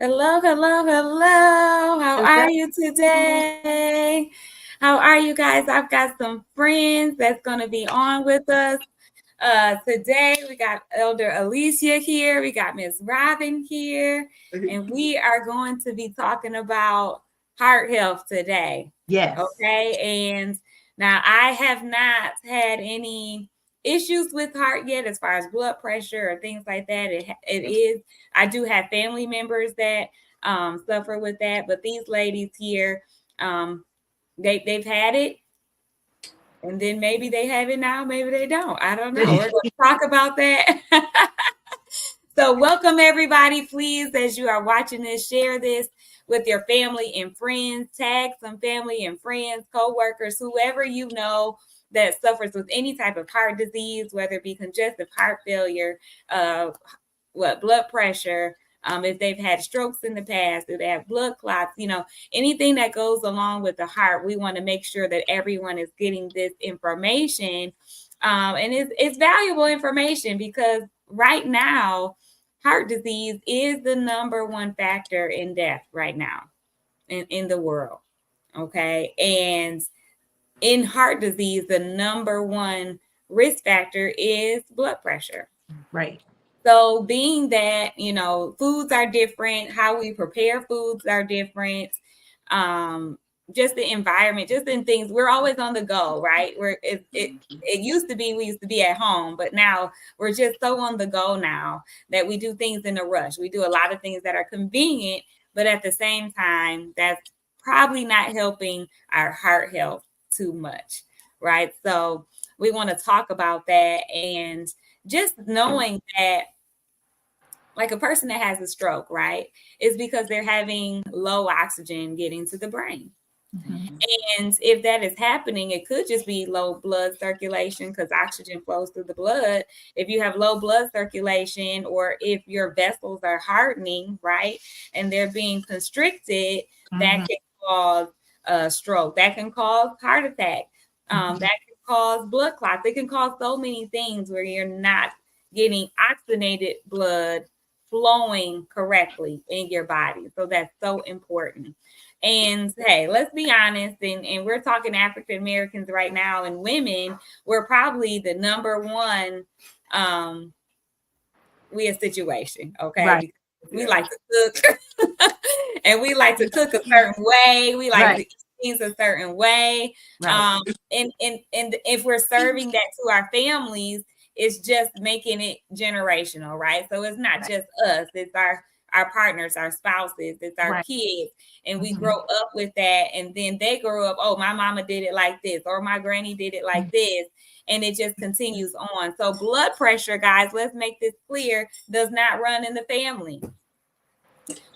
Hello, hello, hello. How Hello. are you today? How are you guys? I've got some friends that's going to be on with us. Today we got Elder Alicia here. We got Miss Robin here. And we are going to be talking about heart health today. Yes. Okay. And now I have not had any issues with heart yet as far as blood pressure or things like that. I do have family members that suffer with that, but these ladies here, um, they've had it, and then maybe they have it now, maybe they don't. I don't know. We're going to talk about that. So, welcome everybody. Please, as you are watching this, share this with your family and friends. Tag some family and friends, co-workers, whoever you know that suffers with any type of heart disease, whether it be congestive heart failure, blood pressure, if they've had strokes in the past, if they have blood clots, anything that goes along with the heart, we want to make sure that everyone is getting this information. And it's valuable information because right now, heart disease is the number one factor in death right now in the world. Okay. And in heart disease, the number one risk factor is blood pressure. Right. So, being that, foods are different, how we prepare foods are different, um, just the environment, just in things, we're always on the go, right? It used to be we used to be at home, but now we're just so on the go now that we do things in a rush. We do a lot of things that are convenient, but at the same time, that's probably not helping our heart health too much, right? So, we want to talk about that and just knowing that like a person that has a stroke, right, is because they're having low oxygen getting to the brain. Mm-hmm. And if that is happening, it could just be low blood circulation because oxygen flows through the blood. If you have low blood circulation or if your vessels are hardening, right, and they're being constricted, that Mm-hmm. can cause a stroke, that can cause heart attack, Mm-hmm. that can cause blood clots. It can cause so many things where you're not getting oxygenated blood flowing correctly in your body. So that's so important. And hey, let's be honest, and we're talking African Americans right now and women, we're probably the number one we a situation, okay? Right. Because we like to cook and we like to cook a certain way. We like to Right. eat things a certain way. Right. And if we're serving that to our families, it's just making it generational, right? So it's not Right. just us, it's our partners, our spouses, it's our Right. kids. And we Mm-hmm. grow up with that. And then they grow up, oh, my mama did it like this, or my granny did it like this, and it just continues on. So blood pressure, guys, let's make this clear, does not run in the family.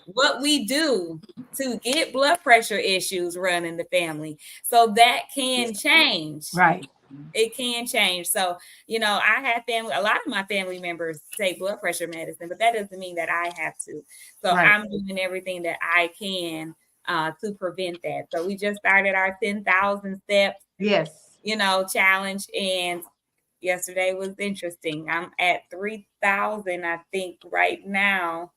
What we do to get blood pressure issues run in the family. So that can change. Right. It can change. So, I have family, a lot of my family members take blood pressure medicine, but that doesn't mean that I have to. So Right. I'm doing everything that I can to prevent that. So we just started our 10,000 steps, Yes. challenge. And yesterday was interesting. I'm at 3,000, I think, right now.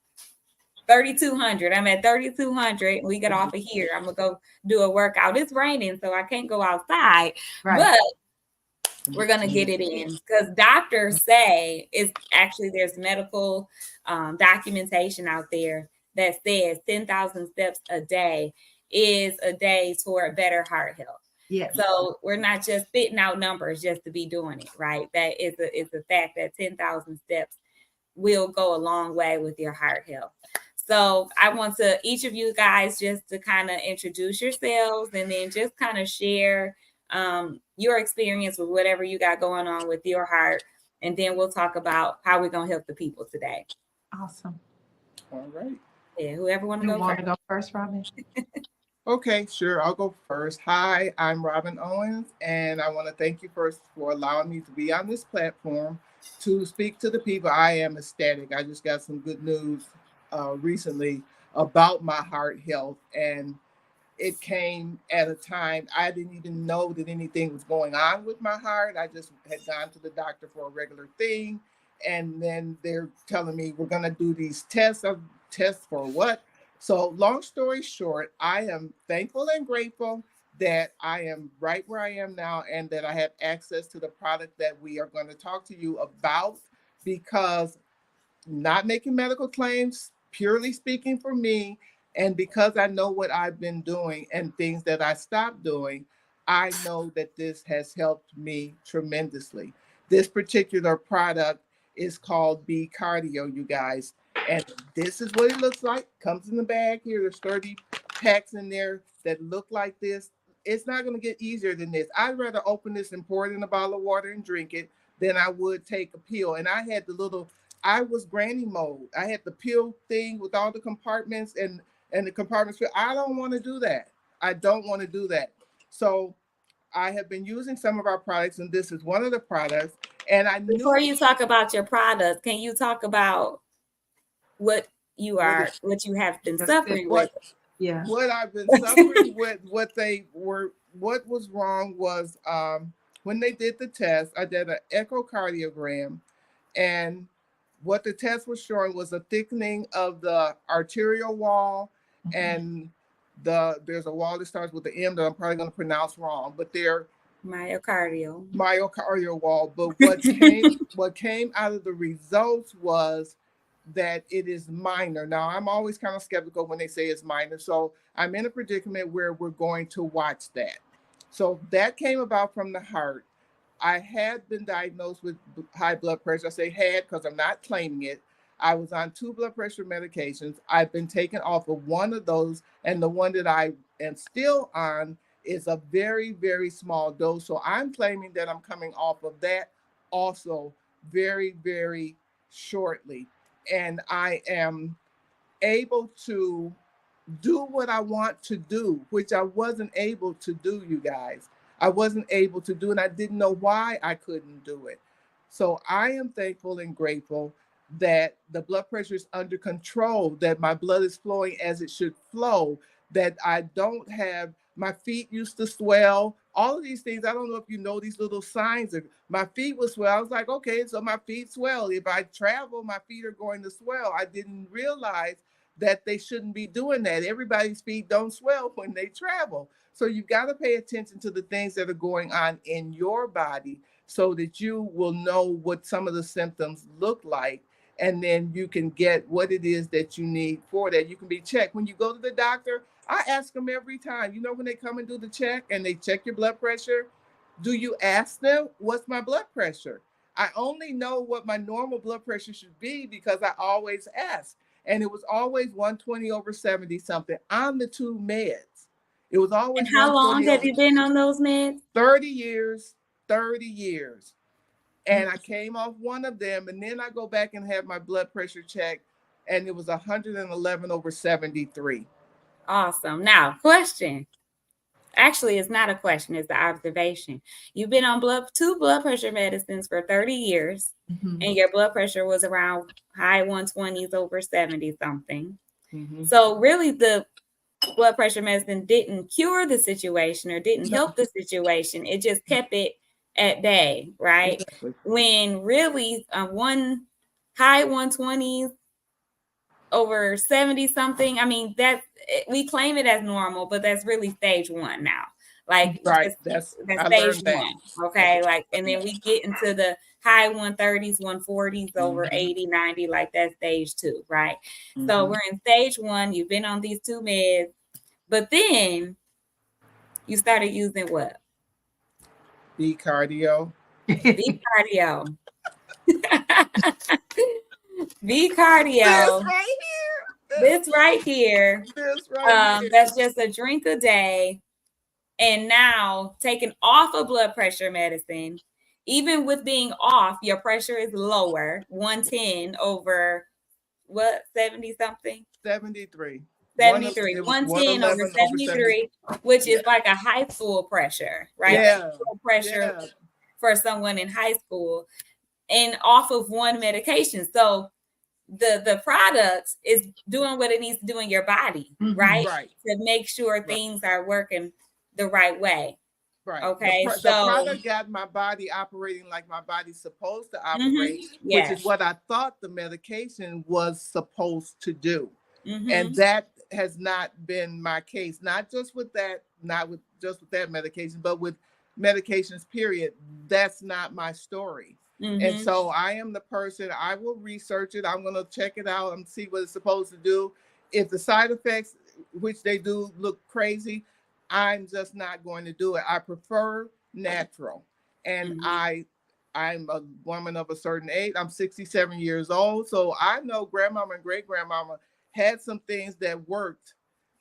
3,200. I'm at 3,200. We get off of here. I'm gonna go do a workout. It's raining, so I can't go outside, Right. but we're gonna get it in because doctors say it's actually there's medical documentation out there that says 10,000 steps a day is a day toward better heart health. Yes. So we're not just spitting out numbers just to be doing it, right? That is a fact that 10,000 steps will go a long way with your heart health. So I want to each of you guys just to kind of introduce yourselves and then just kind of share your experience with whatever you got going on with your heart. And then we'll talk about how we're going to help the people today. Awesome. All right. Yeah, whoever want to You go want first. to go first, Robin? Okay, sure. I'll go first. Hi, I'm Robin Owens, and I want to thank you first for allowing me to be on this platform to speak to the people. I am ecstatic. I just got some good news recently about my heart health, and it came at a time I didn't even know that anything was going on with my heart. I just had gone to the doctor for a regular thing, and then they're telling me we're going to do these tests. Tests for what? So long story short, I am thankful and grateful that I am right where I am now and that I have access to the product that we are going to talk to you about, because not making medical claims, purely speaking for me, and because I know what I've been doing and things that I stopped doing, I know that this has helped me tremendously. This particular product is called B Cardio, you guys. And this is what it looks like. Comes in the bag here. There's 30 packs in there that look like this. It's not going to get easier than this. I'd rather open this and pour it in a bottle of water and drink it than I would take a pill. And I had the little, I was granny mode. I had the pill thing with all the compartments and the compartments. I don't want to do that. I don't want to do that. So I have been using some of our products, and this is one of the products. And I knew, before you talk about your products, can you talk about what you have been suffering with? Yeah. What I've been suffering with, what was wrong was when they did the test, I did an echocardiogram, and what the test was showing was a thickening of the arterial wall, and there's a wall that starts with the M that I'm probably going to pronounce wrong, but they're myocardial wall. But what came out of the results was that it is minor. Now, I'm always kind of skeptical when they say it's minor. So I'm in a predicament where we're going to watch that. So that came about from the heart. I had been diagnosed with high blood pressure. I say had because I'm not claiming it. I was on 2 blood pressure medications. I've been taken off of one of those, and the one that I am still on is a very, very small dose. So I'm claiming that I'm coming off of that also very, very shortly. And I am able to do what I want to do, which I wasn't able to do, you guys. I wasn't able to do, and I didn't know why I couldn't do it. So I am thankful and grateful that the blood pressure is under control, that my blood is flowing as it should flow, that I don't have, my feet used to swell, all of these things. I don't know if you know these little signs. My feet will swell. I was like, okay, so my feet swell. If I travel, my feet are going to swell. I didn't realize that they shouldn't be doing that. Everybody's feet don't swell when they travel. So you've got to pay attention to the things that are going on in your body so that you will know what some of the symptoms look like. And then you can get what it is that you need for that. You can be checked. When you go to the doctor, I ask them every time, when they come and do the check and they check your blood pressure, do you ask them, what's my blood pressure? I only know what my normal blood pressure should be because I always ask. And it was always 120 over 70 something on the 2 meds. It was always. And how long have you been on those meds? 30 years. And I came off one of them, and then I go back and have my blood pressure checked, and it was 111 over 73. Awesome. Now, question. Actually, it's not a question, it's the observation. You've been on 2 blood pressure medicines for 30 years, and your blood pressure was around high 120s over 70 something. So really the blood pressure medicine didn't cure the situation or didn't help the situation. It just kept it at bay, right? Exactly. When really one high 120s over 70 something, I mean, we claim it as normal, but that's really stage 1 now. Like, right, that's stage 1. Okay, like, and then we get into the high 130s, 140s over 80, 90, like that's stage 2, right? So we're in stage 1. You've been on these 2 meds, but then you started using what? B Cardio. B Cardio. B Cardio. This right here. That's just a drink a day. And now taking off of blood pressure medicine, even with being off, your pressure is lower, 110 over what, 70 something? 73. 73, 110 over 73, which is like a high school pressure, right? Yeah. Pressure for someone in high school and off of one medication. So the product is doing what it needs to do in your body, right? To make sure things are working the right way. Right. Okay. The product got my body operating like my body's supposed to operate, which is what I thought the medication was supposed to do. And that has not been my case. Not just with that, not with just with that medication, but with medications, period. That's not my story. And so I am the person, I will research it. I'm going to check it out and see what it's supposed to do. If the side effects, which they do, look crazy, I'm just not going to do it. I prefer natural. And I'm a woman of a certain age. I'm 67 years old. So I know grandmama and great grandmama had some things that worked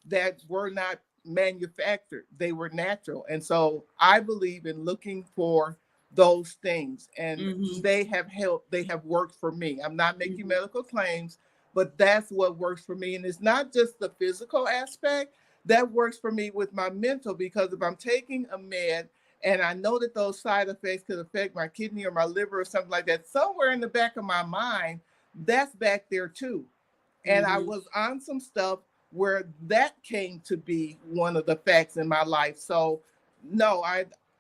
that were not manufactured. They were natural. And so I believe in looking for those things, and they have helped. They have worked for me. I'm not making medical claims, but that's what works for me. And it's not just the physical aspect that works for me with my mental, because if I'm taking a med and I know that those side effects could affect my kidney or my liver or something like that, somewhere in the back of my mind, that's back there too. And I was on some stuff where that came to be one of the facts in my life. So no,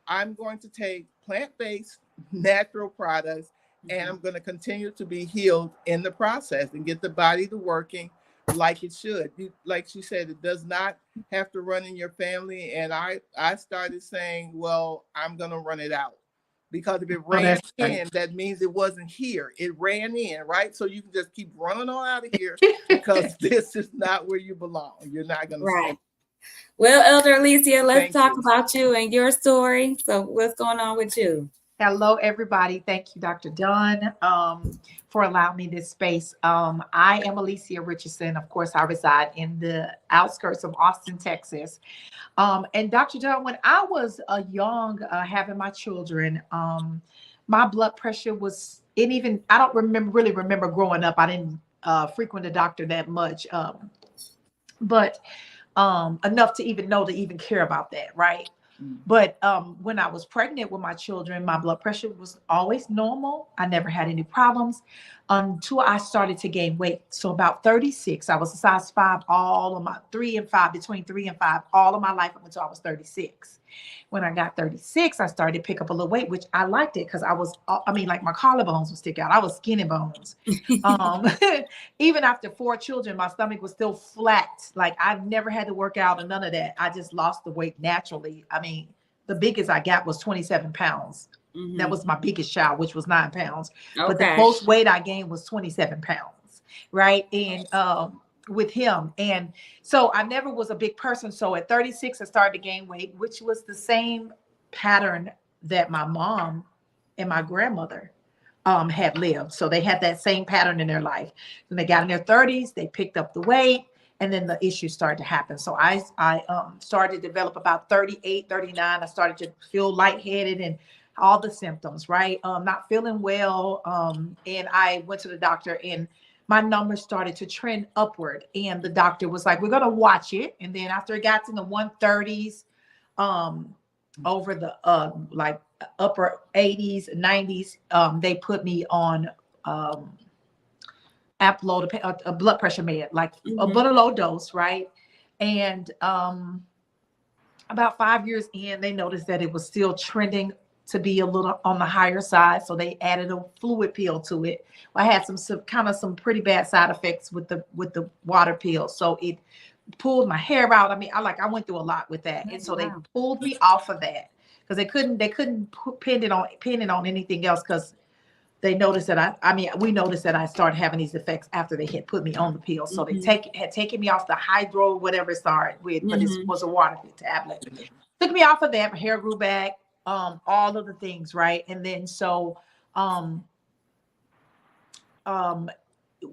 I'm going to take plant-based natural products, and I'm going to continue to be healed in the process and get the body to working like it should. Like she said, it does not have to run in your family. And I started saying, well, I'm going to run it out, because if it ran in, that means it wasn't here. It ran in, right? So you can just keep running on out of here, because this is not where you belong. You're not going to stay. Well, Elder Alicia, let's talk about you and your story. So what's going on with you? Hello, everybody. Thank you, Dr. Dunn, for allowing me this space. I am Alicia Richardson. Of course, I reside in the outskirts of Austin, Texas. And Dr. Dunn, when I was young, having my children, my blood pressure was, I don't really remember growing up. I didn't frequent a doctor that much, but enough to even care about that, right? But when I was pregnant with my children, my blood pressure was always normal. I never had any problems until I started to gain weight. So about 36, I was a size 5, all of my 3 and 5, between 3 and 5, all of my life up until I was 36. When I got 36, I started to pick up a little weight, which I liked it, because like my collarbones would stick out. I was skinny bones. Even after 4 children, my stomach was still flat. Like I've never had to work out or none of that. I just lost the weight naturally. I mean, the biggest I got was 27 pounds. That was my biggest child, which was 9 pounds. Okay. But the most weight I gained was 27 pounds, right? And with him. And so I never was a big person. So at 36, I started to gain weight, which was the same pattern that my mom and my grandmother had lived. So they had that same pattern in their life. When they got in their 30s, they picked up the weight, and then the issues started to happen. So I started to develop about 38, 39. I started to feel lightheaded and all the symptoms, right? Not feeling well. And I went to the doctor, and my numbers started to trend upward. And the doctor was like, we're going to watch it. And then after it got to the 130s, over the like upper 80s, 90s, they put me on Aplo, a blood pressure med, like a low dose, right? And about 5 years in, they noticed that it was still trending to be a little on the higher side. So they added a fluid pill to it. I had some pretty bad side effects with the water pill. So it pulled my hair out. I mean, I went through a lot with that. And so they pulled me off of that, because they couldn't pin it on anything else, because they noticed that we noticed that I started having these effects after they had put me on the pill. So they had taken me off the hydro, whatever it started with, but it was a water tablet. Took me off of that, my hair grew back. All of the things, right? And then so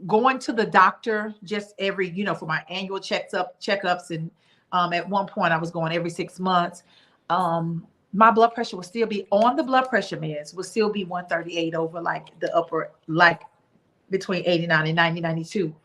going to the doctor just every, for my annual checkups, and at one point I was going every 6 months. My blood pressure would still be on the blood pressure meds, would still be 138 over like the upper, like between 89 and 90, 92.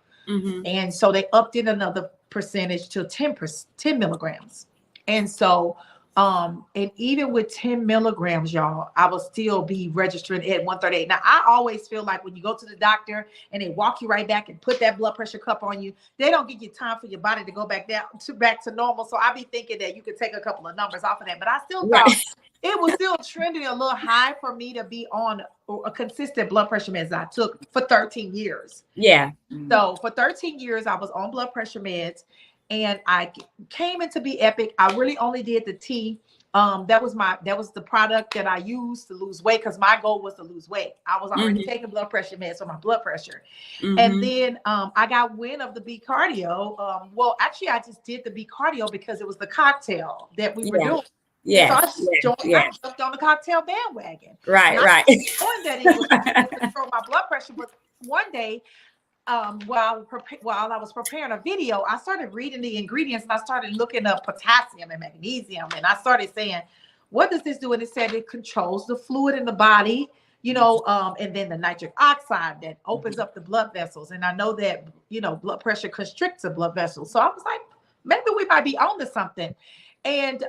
And so they upped it another percentage to 10 milligrams. And so and even with 10 milligrams, y'all, I will still be registering at 138. Now, I always feel like when you go to the doctor and they walk you right back and put that blood pressure cup on you, they don't give you time for your body to go back to normal. So I be thinking that you could take a couple of numbers off of that, but I still thought it was still trending a little high for me to be on a consistent blood pressure meds I took for 13 years. Yeah. So for 13 years, I was on blood pressure meds. and I came into Be Epic. I really only did the tea. That was the product that I used to lose weight, because my goal was to lose weight. I was already taking blood pressure meds for my blood pressure. And then I got wind of the Be Cardio. Well, actually, I just did the Be Cardio because it was the cocktail that we were doing. Yes. So I jumped on the cocktail bandwagon. Right. Knowing that it was to control my blood pressure, but one day, while I was preparing a video, I started reading the ingredients and I started looking up potassium and magnesium, and I started saying, what does this do? And it said it controls the fluid in the body, and then the nitric oxide that opens up the blood vessels. And I know that, blood pressure constricts the blood vessels. So I was like, maybe we might be on to something. And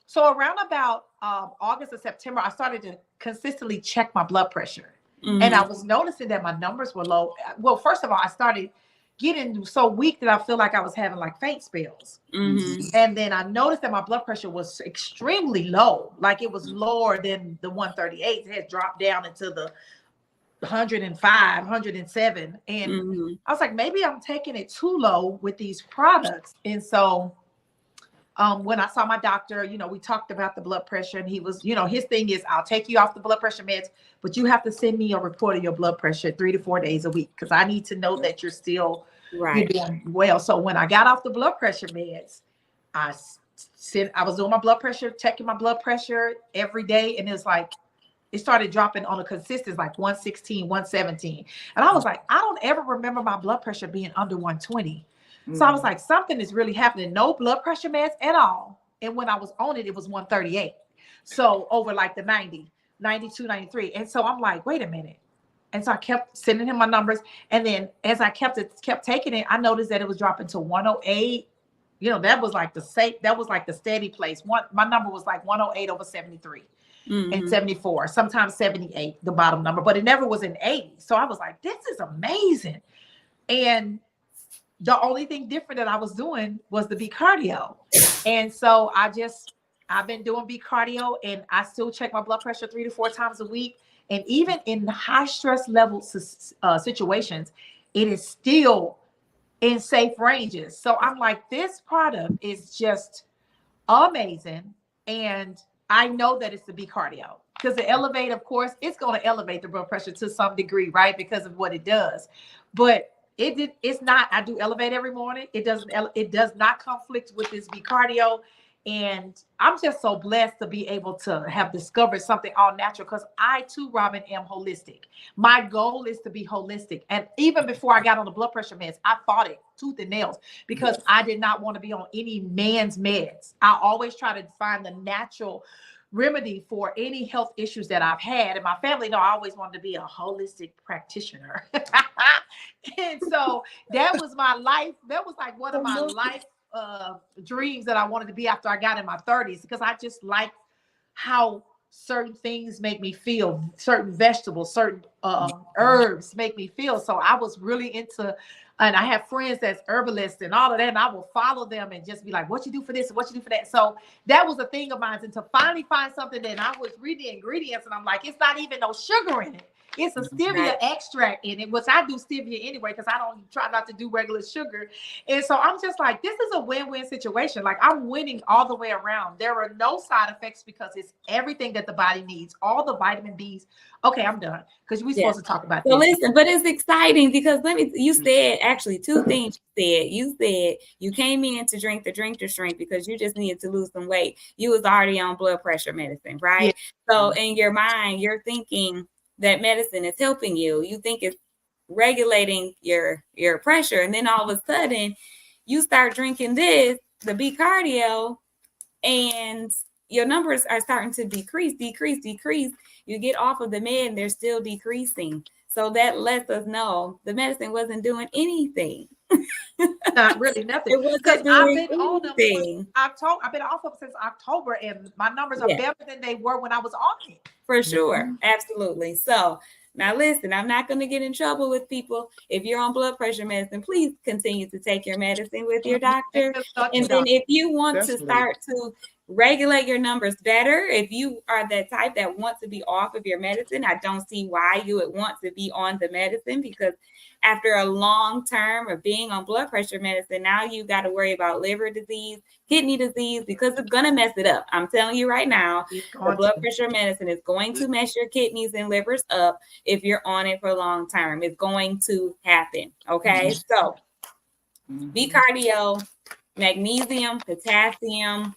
so around about August or September, I started to consistently check my blood pressure. And I was noticing that my numbers were low. Well, first of all, I started getting so weak that I feel like I was having like faint spells. And then I noticed that my blood pressure was extremely low. Like it was lower than the 138. It had dropped down into the 105, 107. And I was like, maybe I'm taking it too low with these products. And so when I saw my doctor, we talked about the blood pressure, and he was, his thing is, I'll take you off the blood pressure meds, but you have to send me a report of your blood pressure 3 to 4 days a week, because I need to know that you're still you're doing well. So when I got off the blood pressure meds, I was doing my blood pressure, checking my blood pressure every day, and it started dropping on a consistent, like 116, 117. And I was like, I don't ever remember my blood pressure being under 120. So I was like, something is really happening. No blood pressure meds at all. And when I was on it, it was 138. So over like the 90, 92, 93. And so I'm like, wait a minute. And so I kept sending him my numbers. And then as I kept taking it, I noticed that it was dropping to 108. That was like the steady place. My number was like 108 over 73 and 74, sometimes 78, the bottom number, but it never was in 80. So I was like, this is amazing. And the only thing different that I was doing was the Be Cardio. And so I've been doing Be Cardio, and I still check my blood pressure 3 to 4 times a week. And even in high stress level situations, it is still in safe ranges. So I'm like, this product is just amazing. And I know that it's the Be Cardio, because the Elevate, of course, it's going to elevate the blood pressure to some degree, right? Because of what it does. But it's not, I do Elevate every morning. It does not conflict with this Be Cardio. And I'm just so blessed to be able to have discovered something all natural, because I too, Robin, am holistic. My goal is to be holistic. And even before I got on the blood pressure meds, I fought it tooth and nails, because I did not want to be on any man's meds. I always try to find the natural remedy for any health issues that I've had. And my family know I always wanted to be a holistic practitioner. And so that was my life. That was like one of my life dreams that I wanted to be after I got in my 30s, because I just like how certain things make me feel, certain vegetables, certain herbs make me feel. So I was really into, and I have friends that's herbalists and all of that, and I will follow them and just be like, what you do for this, what you do for that. So that was a thing of mine, and to finally find something that I was reading the ingredients, and I'm like, it's not even no sugar in it. It's a stevia extract in it, which I do stevia anyway, because I don't try not to do regular sugar. And so I'm just like, this is a win-win situation. Like, I'm winning all the way around. There are no side effects, because it's everything that the body needs, all the vitamin Bs. Okay, I'm done, because we're supposed to talk about this. So listen, but it's exciting, because you said actually 2 things. You said you came in to drink the drink to shrink because you just needed to lose some weight. You was already on blood pressure medicine, right? Yeah. So in your mind, you're thinking that medicine is helping you. You think it's regulating your pressure. And then all of a sudden you start drinking the Be Cardio, and your numbers are starting to decrease. You get off of the med and they're still decreasing. So that lets us know the medicine wasn't doing anything. Not really nothing. It wasn't doing anything. I've been off of since October, and my numbers are better than they were when I was on it. For sure. Absolutely. So now listen, I'm not going to get in trouble with people. If you're on blood pressure medicine, please continue to take your medicine with your doctor. And then if you want to start to regulate your numbers better. If you are that type that wants to be off of your medicine, I don't see why you would want to be on the medicine, because after a long term of being on blood pressure medicine, now you got to worry about liver disease, kidney disease, because it's going to mess it up. I'm telling you right now, the blood pressure medicine is going to mess your kidneys and livers up if you're on it for long term. It's going to happen. Okay. So B-cardio, magnesium, potassium,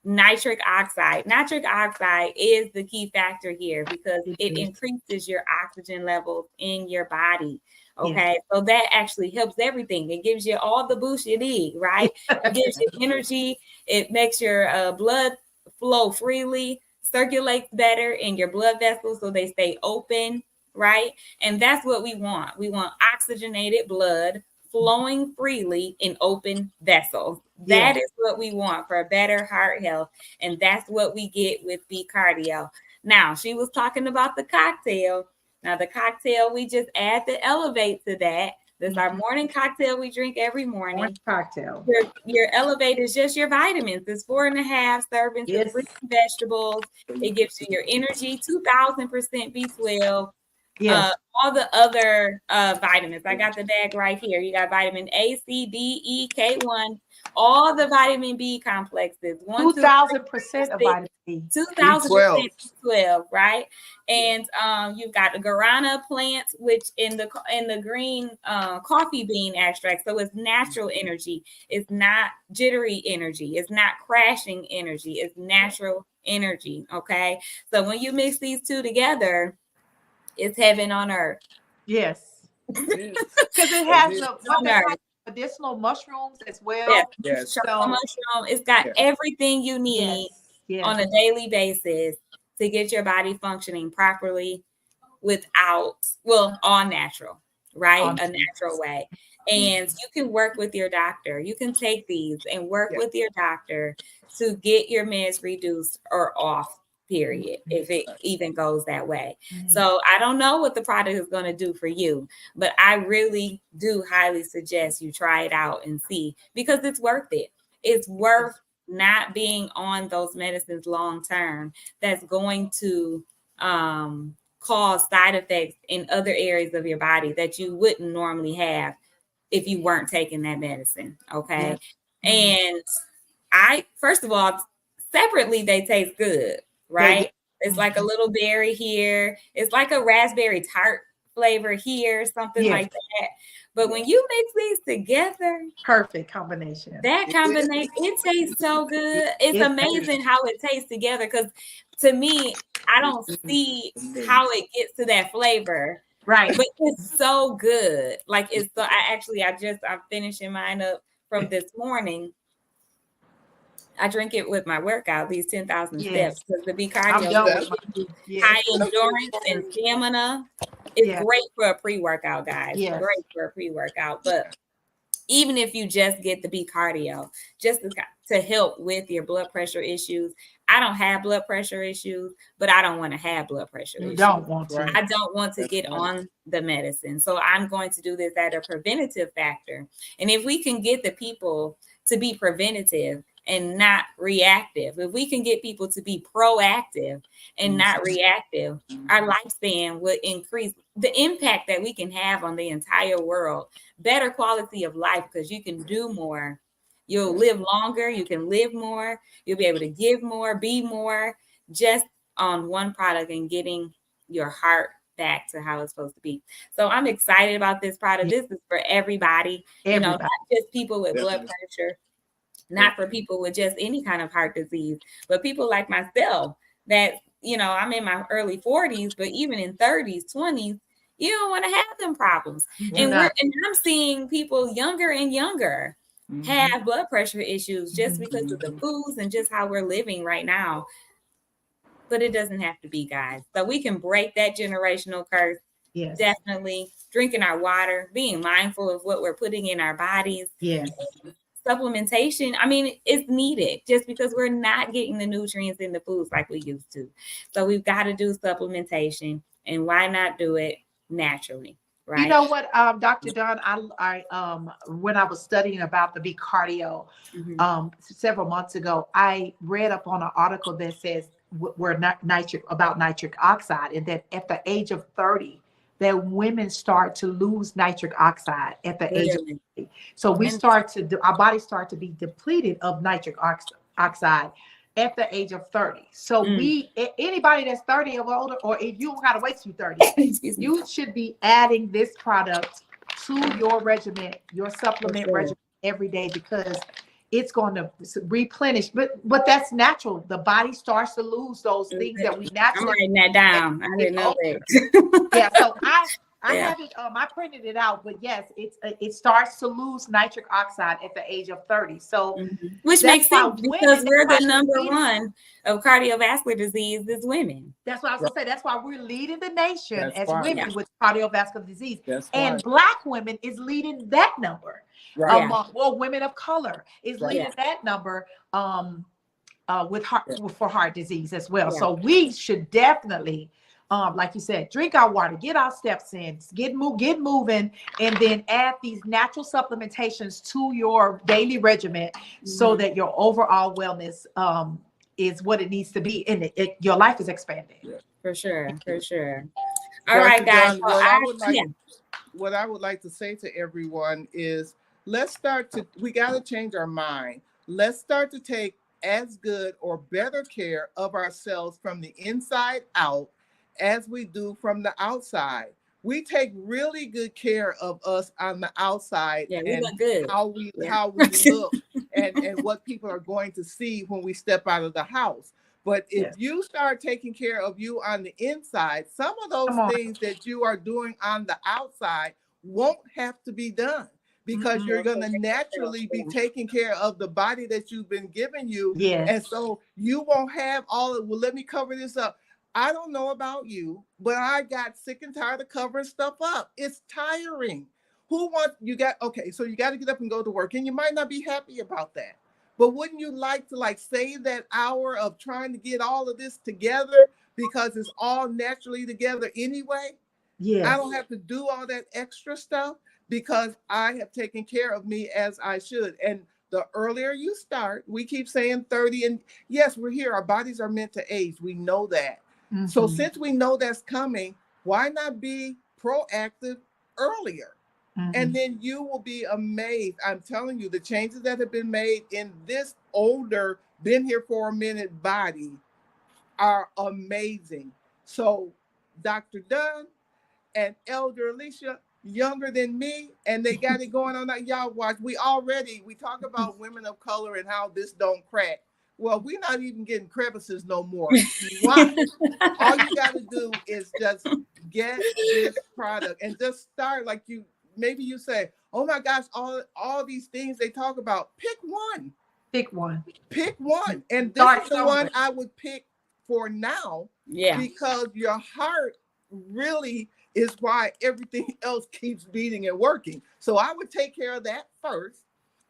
nitric oxide. Nitric oxide is the key factor here because it increases your oxygen levels in your body. Okay, so that actually helps everything. It gives you all the boost you need, right? It gives you energy. It makes your blood flow freely, circulates better in your blood vessels so they stay open, right? And that's what we want. We want oxygenated blood flowing freely in open vessels. That is what we want for better heart health. And that's what we get with B-cardio. Now, she was talking about the cocktail. Now, the cocktail, we just add the Elevate to that. This is our morning cocktail we drink every morning. Morning cocktail. Your Elevate is just your vitamins. It's 4.5 servings of fruits and vegetables. It gives you your energy, 2,000% B12. All the other vitamins. I got the bag right here. You got vitamin A, C, D, E, K1, all the vitamin B complexes. 2,000% of vitamin B. 2,000% B12, right? And you've got the guarana plant, which in the green coffee bean extract. So it's natural energy. It's not jittery energy. It's not crashing energy. It's natural energy. Okay. So when you mix these two together, it's heaven on earth. Yes. Because it has medicinal mushrooms as well. Yes. So, mushroom. It's got everything you need on a daily basis to get your body functioning properly all natural, right? A natural way. And you can work with your doctor. You can take these and work with your doctor to get your meds reduced or off. Period, if it even goes that way. So I don't know what the product is going to do for you, but I really do highly suggest you try it out and see, because it's worth it. It's worth not being on those medicines long term. That's going to cause side effects in other areas of your body that you wouldn't normally have if you weren't taking that medicine. Okay. And first of all, separately, they taste good. Right? It's like a little berry here. It's like a raspberry tart flavor here, something like that. But when you mix these together, perfect combination. That combination, it tastes so good. It's amazing how it tastes together. Because to me, I don't see how it gets to that flavor. Right. But it's so good. Like it's so. I'm finishing mine up from this morning. I drink it with my workout, these 10,000 steps, because the B-cardio high endurance and stamina. It's great for a pre-workout, guys. Great for a pre-workout. But even if you just get the B-cardio, just to help with your blood pressure issues. I don't have blood pressure issues, but I don't want to have blood pressure issues. Don't want to. I don't want to get on the medicine. So I'm going to do this at a preventative factor. And if we can get the people to be preventative and not reactive, if we can get people to be proactive and not reactive, our lifespan would increase. The impact that we can have on the entire world, better quality of life, because you can do more. You'll live longer. You can live more. You'll be able to give more, be more, just on one product and getting your heart back to how it's supposed to be. So I'm excited about this product. This is for everybody. You know, not just people with blood pressure, not for people with just any kind of heart disease, but people like myself that, you know, I'm in my early 40s, but even in 30s, 20s, you don't want to have them problems. And I'm seeing people younger and younger have blood pressure issues just because of the foods and just how we're living right now. But it doesn't have to be, guys. So we can break that generational curse. Yes. Definitely drinking our water, being mindful of what we're putting in our bodies. Yes. Supplementation, I mean, it's needed just because we're not getting the nutrients in the foods like we used to. So we've got to do supplementation, and why not do it naturally? right? You know what, Dr. Dunn, I when I was studying about the B cardio several months ago, I read up on an article that says where nitric oxide, and that at the age of 30, that women start to lose nitric oxide at the age of Really? 30. So we start to our bodies start to be depleted of nitric oxide at the age of 30. So anybody that's 30 or older, or if you don't gotta wait till 30, you should be adding this product to your regimen, your supplement regimen every day, because it's going to replenish. But that's natural. The body starts to lose those things that we I'm naturally. writing that down. I didn't know that. Yeah, so I have it. I printed it out, but yes, it starts to lose nitric oxide at the age of 30. So, which makes sense because we're the number one of cardiovascular disease is women. That's what I was gonna say. That's why we're leading the nation as women with cardiovascular disease, and Black women is leading that number. Well, women of color is leading that number for heart disease as well. So we should definitely, like you said, drink our water, get our steps in, get moving, and then add these natural supplementations to your daily regimen so that your overall wellness is what it needs to be, and your life is expanding. For sure. All right, guys. What I would like to say to everyone is, we got to change our mind. Let's start to take as good or better care of ourselves from the inside out as we do from the outside. We take really good care of us on the outside, and how we look and what people are going to see when we step out of the house. But if you start taking care of you on the inside, some of those things that you are doing on the outside won't have to be done, because you're going to naturally be taking care of the body that you've been giving you. And so you won't have all of, well, let me cover this up. I don't know about you, but I got sick and tired of covering stuff up. It's tiring. So you got to get up and go to work, and you might not be happy about that. But wouldn't you like to save that hour of trying to get all of this together, because it's all naturally together anyway? I don't have to do all that extra stuff, because I have taken care of me as I should. And the earlier you start, we keep saying 30, and yes, we're here. Our bodies are meant to age. We know that. So since we know that's coming, why not be proactive earlier? And then you will be amazed. I'm telling you, the changes that have been made in this older, been here for a minute body are amazing. So Dr. Dunn and Elder Alicia, younger than me, and they got it going on. Y'all watch. We talk about women of color and how this don't crack. Well, we're not even getting crevices no more. Why? All you got to do is just get this product and just start. Maybe you say, oh my gosh, all these things they talk about. Pick one. And this is the one I would pick for now. Because your heart really is why everything else keeps beating and working. So I would take care of that first.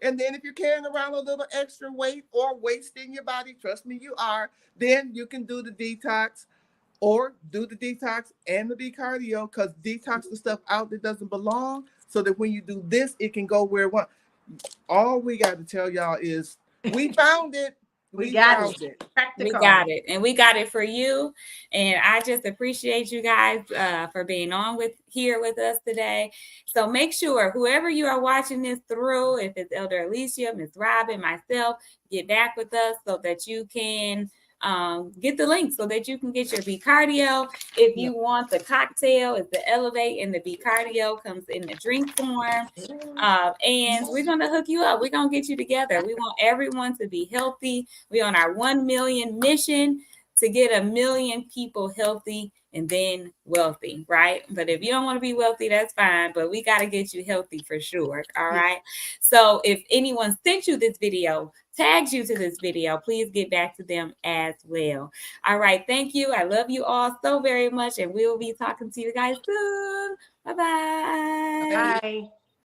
And then if you're carrying around a little extra weight or waste in your body, trust me, you are, then you can do the detox, or do the detox and the B-cardio, because detox the stuff out that doesn't belong, so that when you do this, it can go where it wants. All we got to tell y'all is we found it. We got it. We got it. And we got it for you. And I just appreciate you guys for being on here with us today. So make sure whoever you are watching this through, if it's Elder Alicia, Miss Robin, myself, get back with us so that you can get the link, so that you can get your B-cardio. If you want the cocktail, it's the Elevate, and the B-cardio comes in the drink form. And we're going to hook you up. We're going to get you together. We want everyone to be healthy. We're on our 1 million mission to get 1 million people healthy and then wealthy, right? But if you don't want to be wealthy, that's fine. But we got to get you healthy for sure. All right. So if anyone sent you this video, tags you to this video, please get back to them as well. All right. Thank you. I love you all so very much. And we will be talking to you guys soon. Bye-bye. Bye.